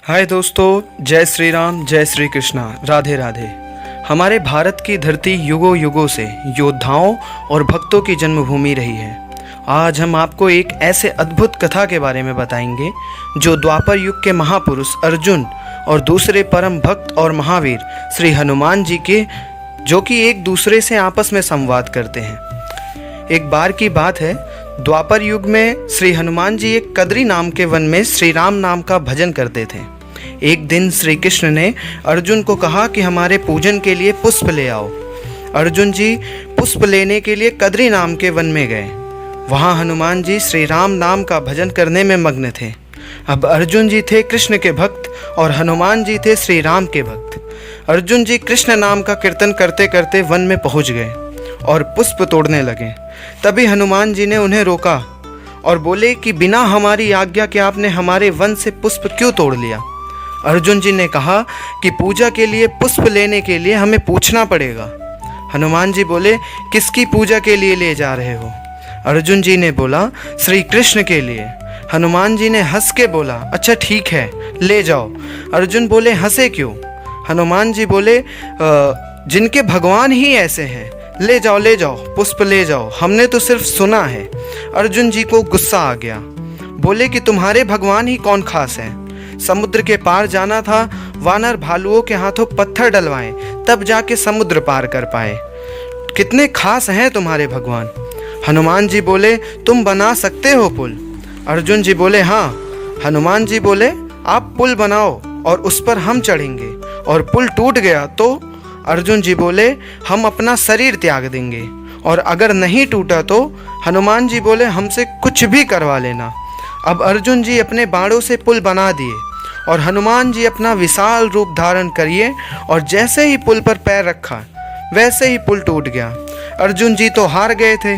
हाय दोस्तों, जय श्री राम, जय श्री कृष्णा, राधे राधे। हमारे भारत की धरती युगों युगों से योद्धाओं और भक्तों की जन्मभूमि रही है। आज हम आपको एक ऐसे अद्भुत कथा के बारे में बताएंगे जो द्वापर युग के महापुरुष अर्जुन और दूसरे परम भक्त और महावीर श्री हनुमान जी के जो कि एक दूसरे से आपस में संवाद करते हैं। एक बार की बात है, द्वापर युग में श्री हनुमान जी एक कद्री नाम के वन में श्री राम नाम का भजन करते थे। एक दिन श्री कृष्ण ने अर्जुन को कहा कि हमारे पूजन के लिए पुष्प ले आओ। अर्जुन जी पुष्प लेने के लिए कद्री नाम के वन में गए। वहाँ हनुमान जी श्री राम नाम का भजन करने में मग्न थे। अब अर्जुन जी थे कृष्ण के भक्त और हनुमान जी थे श्री राम के भक्त। अर्जुन जी कृष्ण नाम का कीर्तन करते करते वन में पहुँच गए और पुष्प तोड़ने लगे। तभी हनुमान जी ने उन्हें रोका और बोले कि बिना हमारी आज्ञा के आपने हमारे वन से पुष्प क्यों तोड़ लिया। अर्जुन जी ने कहा कि पूजा के लिए पुष्प लेने के लिए हमें पूछना पड़ेगा। हनुमान जी बोले, किसकी पूजा के लिए ले जा रहे हो? अर्जुन जी ने बोला, श्री कृष्ण के लिए। हनुमान जी ने हंस के बोला, अच्छा ठीक है, ले जाओ। अर्जुन बोले, हंसे क्यों? हनुमान जी बोले, जिनके भगवान ही ऐसे हैं, ले जाओ ले जाओ, पुष्प ले जाओ, हमने तो सिर्फ सुना है। अर्जुन जी को गुस्सा आ गया। बोले कि तुम्हारे भगवान ही कौन खास है? समुद्र के पार जाना था, वानर भालुओं के हाथों पत्थर डलवाएं तब जाके समुद्र पार कर पाए। कितने खास हैं तुम्हारे भगवान? हनुमान जी बोले, तुम बना सकते हो पुल? अर्जुन जी बोले, हाँ। हनुमान जी बोले, आप पुल बनाओ और उस पर हम चढ़ेंगे, और पुल टूट गया तो? अर्जुन जी बोले, हम अपना शरीर त्याग देंगे, और अगर नहीं टूटा तो? हनुमान जी बोले, हमसे कुछ भी करवा लेना। अब अर्जुन जी अपने बाणों से पुल बना दिए और हनुमान जी अपना विशाल रूप धारण करिए, और जैसे ही पुल पर पैर रखा वैसे ही पुल टूट गया। अर्जुन जी तो हार गए थे।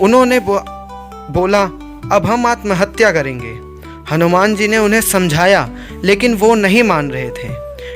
उन्होंने बोला, अब हम आत्महत्या करेंगे। हनुमान जी ने उन्हें समझाया, लेकिन वो नहीं मान रहे थे।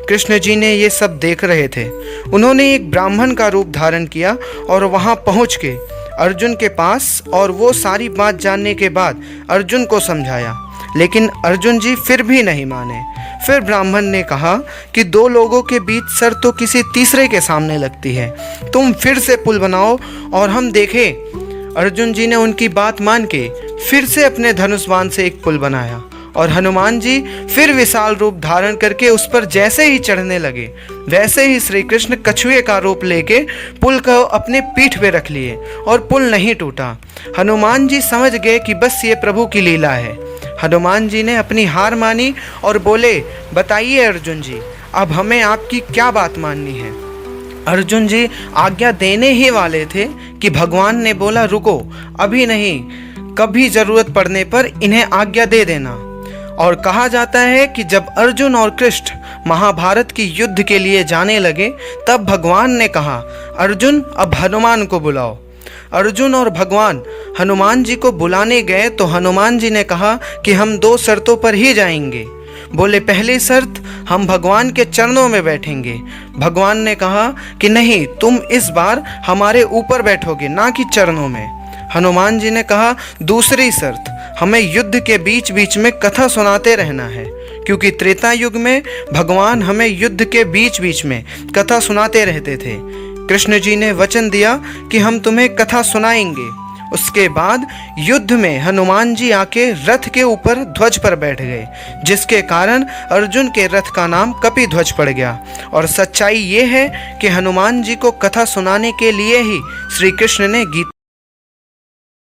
कृष्ण जी ने ये सब देख रहे थे। उन्होंने एक ब्राह्मण का रूप धारण किया और वहाँ पहुँच के अर्जुन के पास, और वो सारी बात जानने के बाद अर्जुन को समझाया, लेकिन अर्जुन जी फिर भी नहीं माने। फिर ब्राह्मण ने कहा कि दो लोगों के बीच सर तो किसी तीसरे के सामने लगती है, तुम फिर से पुल बनाओ और हम देखें। अर्जुन जी ने उनकी बात मान के फिर से अपने धनुष बाण से एक पुल बनाया, और हनुमान जी फिर विशाल रूप धारण करके उस पर जैसे ही चढ़ने लगे वैसे ही श्री कृष्ण कछुए का रूप लेके पुल को अपने पीठ पे रख लिए और पुल नहीं टूटा। हनुमान जी समझ गए कि बस ये प्रभु की लीला है। हनुमान जी ने अपनी हार मानी और बोले, बताइए अर्जुन जी, अब हमें आपकी क्या बात माननी है? अर्जुन जी आज्ञा देने ही वाले थे कि भगवान ने बोला, रुको, अभी नहीं, कभी ज़रूरत पड़ने पर इन्हें आज्ञा दे देना। और कहा जाता है कि जब अर्जुन और कृष्ण महाभारत की युद्ध के लिए जाने लगे तब भगवान ने कहा, अर्जुन अब हनुमान को बुलाओ। अर्जुन और भगवान हनुमान जी को बुलाने गए तो हनुमान जी ने कहा कि हम दो शर्तों पर ही जाएंगे। बोले, पहली शर्त, हम भगवान के चरणों में बैठेंगे। भगवान ने कहा कि नहीं, तुम इस बार हमारे ऊपर बैठोगे, ना कि चरणों में। हनुमान जी ने कहा, दूसरी शर्त, हमें युद्ध के बीच बीच में कथा सुनाते रहना है, क्योंकि त्रेता युग में भगवान हमें युद्ध के बीच बीच में कथा सुनाते रहते थे। कृष्ण जी ने वचन दिया कि हम तुम्हें कथा सुनाएंगे। उसके बाद युद्ध में हनुमान जी आके रथ के ऊपर ध्वज पर बैठ गए, जिसके कारण अर्जुन के रथ का नाम कपिध्वज पड़ गया। और सच्चाई ये है कि हनुमान जी को कथा सुनाने के लिए ही श्री कृष्ण ने गीता